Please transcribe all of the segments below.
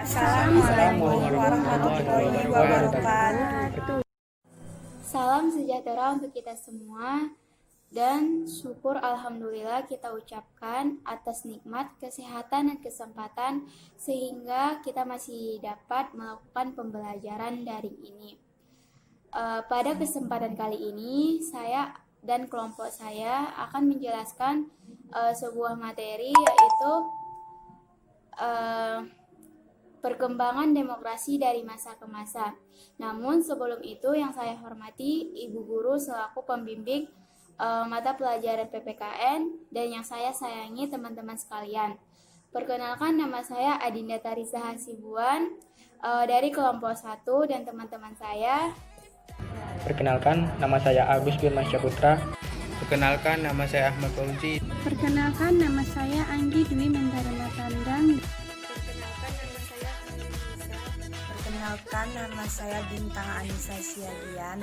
Assalamualaikum warahmatullahi wabarakatuh. Salam sejahtera untuk kita semua dan syukur alhamdulillah kita ucapkan atas nikmat kesehatan dan kesempatan sehingga kita masih dapat melakukan pembelajaran daring ini. Pada kesempatan kali ini saya dan kelompok saya akan menjelaskan sebuah materi yaitu perkembangan demokrasi dari masa ke masa. Namun sebelum itu yang saya hormati Ibu Guru selaku pembimbing mata pelajaran PPKN dan yang saya sayangi teman-teman sekalian. Perkenalkan, nama saya Adinda Tarisa Hasibuan dari kelompok 1 dan teman-teman saya. Perkenalkan, nama saya Agus Firman Syaputra. Perkenalkan, nama saya Ahmad Fauzi. Perkenalkan, nama saya Anggi Dwi Mendarana Tandang. Perkenalkan, nama saya Bintang Anissa Siagian.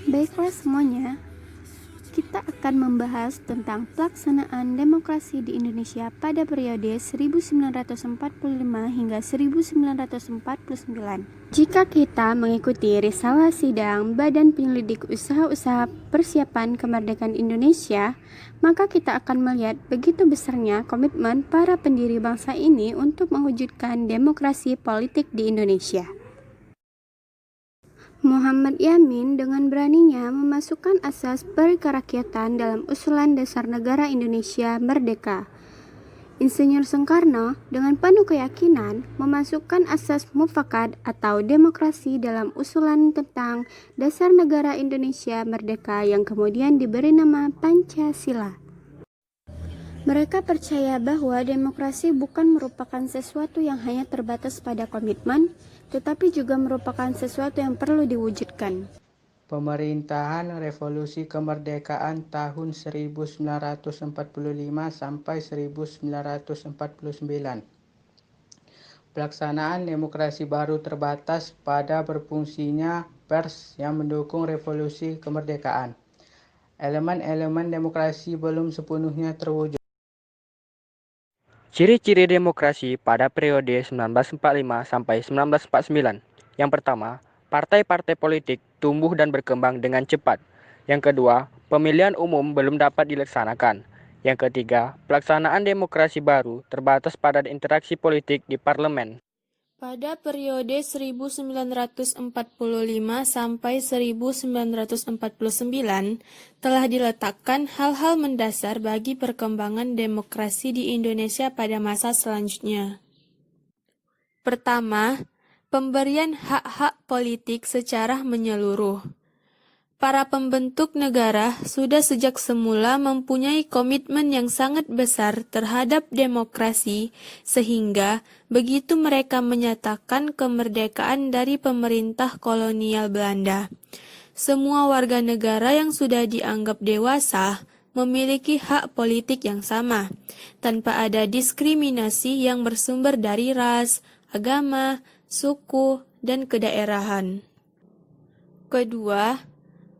Baiklah semuanya, kita akan membahas tentang pelaksanaan demokrasi di Indonesia pada periode 1945 hingga 1949. Jika kita mengikuti risalah sidang Badan Penyelidik Usaha-Usaha Persiapan Kemerdekaan Indonesia, maka kita akan melihat begitu besarnya komitmen para pendiri bangsa ini untuk mewujudkan demokrasi politik di Indonesia. Muhammad Yamin dengan beraninya memasukkan asas perkerakyatan dalam usulan dasar negara Indonesia Merdeka. Insinyur Soekarno dengan penuh keyakinan memasukkan asas mufakat atau demokrasi dalam usulan tentang dasar negara Indonesia Merdeka yang kemudian diberi nama Pancasila. Mereka percaya bahwa demokrasi bukan merupakan sesuatu yang hanya terbatas pada komitmen, tetapi juga merupakan sesuatu yang perlu diwujudkan. Pemerintahan Revolusi Kemerdekaan tahun 1945 sampai 1949. Pelaksanaan demokrasi baru terbatas pada berfungsinya pers yang mendukung revolusi kemerdekaan. Elemen-elemen demokrasi belum sepenuhnya terwujud. Ciri-ciri demokrasi pada periode 1945 sampai 1949. Yang pertama, partai-partai politik tumbuh dan berkembang dengan cepat. Yang kedua, pemilihan umum belum dapat dilaksanakan. Yang ketiga, pelaksanaan demokrasi baru terbatas pada interaksi politik di parlemen. Pada periode 1945 sampai 1949 telah diletakkan hal-hal mendasar bagi perkembangan demokrasi di Indonesia pada masa selanjutnya. Pertama, pemberian hak-hak politik secara menyeluruh. Para pembentuk negara sudah sejak semula mempunyai komitmen yang sangat besar terhadap demokrasi, sehingga begitu mereka menyatakan kemerdekaan dari pemerintah kolonial Belanda, semua warga negara yang sudah dianggap dewasa memiliki hak politik yang sama, tanpa ada diskriminasi yang bersumber dari ras, agama, suku, dan kedaerahan. Kedua,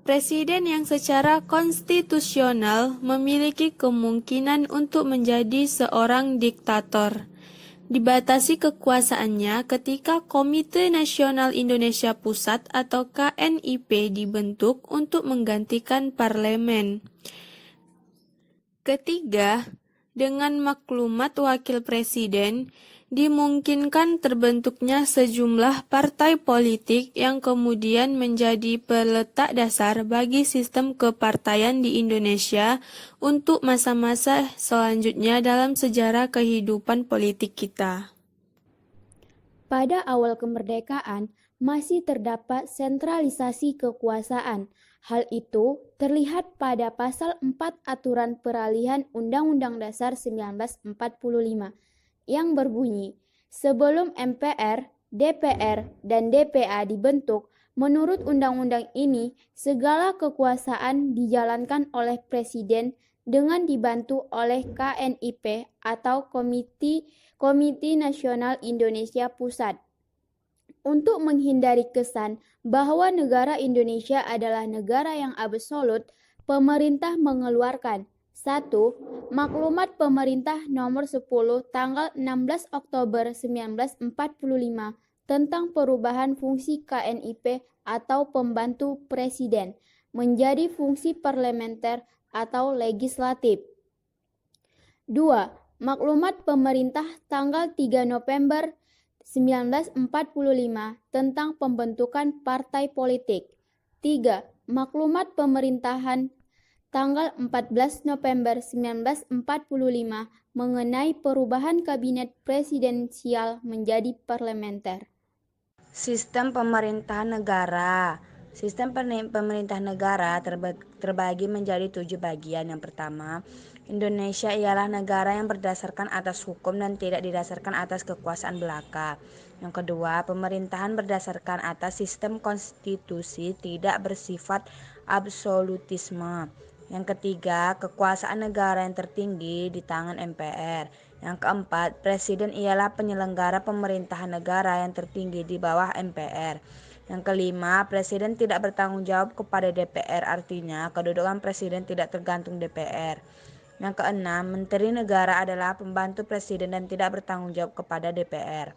Presiden yang secara konstitusional memiliki kemungkinan untuk menjadi seorang diktator. Dibatasi kekuasaannya ketika Komite Nasional Indonesia Pusat atau KNIP dibentuk untuk menggantikan parlemen. Ketiga, dengan maklumat wakil presiden, dimungkinkan terbentuknya sejumlah partai politik yang kemudian menjadi peletak dasar bagi sistem kepartaian di Indonesia untuk masa-masa selanjutnya dalam sejarah kehidupan politik kita. Pada awal kemerdekaan masih terdapat sentralisasi kekuasaan. Hal itu terlihat pada pasal 4 Aturan Peralihan Undang-Undang Dasar 1945 yang berbunyi, sebelum MPR, DPR, dan DPA dibentuk, menurut undang-undang ini, segala kekuasaan dijalankan oleh Presiden dengan dibantu oleh KNIP atau Komite Nasional Indonesia Pusat. Untuk menghindari kesan bahwa negara Indonesia adalah negara yang absolut, pemerintah mengeluarkan 1. Maklumat Pemerintah Nomor 10 tanggal 16 Oktober 1945 tentang perubahan fungsi KNIP atau Pembantu Presiden menjadi fungsi parlementer atau legislatif. 2. Maklumat Pemerintah tanggal 3 November 1945 tentang pembentukan partai politik. 3. Maklumat Pemerintahan tanggal 14 November 1945 mengenai perubahan kabinet presidensial menjadi parlementer. Sistem pemerintahan negara. Sistem pemerintahan negara terbagi menjadi 7 bagian. Yang pertama, Indonesia ialah negara yang berdasarkan atas hukum dan tidak didasarkan atas kekuasaan belaka. Yang kedua, pemerintahan berdasarkan atas sistem konstitusi tidak bersifat absolutisme. Yang ketiga, kekuasaan negara yang tertinggi di tangan MPR. Yang keempat, presiden ialah penyelenggara pemerintahan negara yang tertinggi di bawah MPR. Yang kelima, presiden tidak bertanggung jawab kepada DPR, artinya kedudukan presiden tidak tergantung DPR. Yang keenam, menteri negara adalah pembantu presiden dan tidak bertanggung jawab kepada DPR.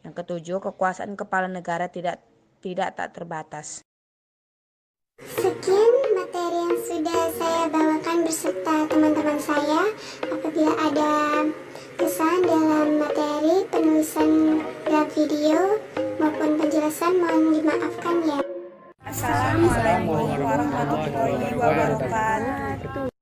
Yang ketujuh, kekuasaan kepala negara tidak tak terbatas. Sekian materi yang sudah saya bawakan beserta teman-teman saya. Apabila ada kesalahan dalam materi, penulisan dalam video maupun penjelasan, mohon dimaafkan ya. Assalamualaikum warahmatullahi wabarakatuh.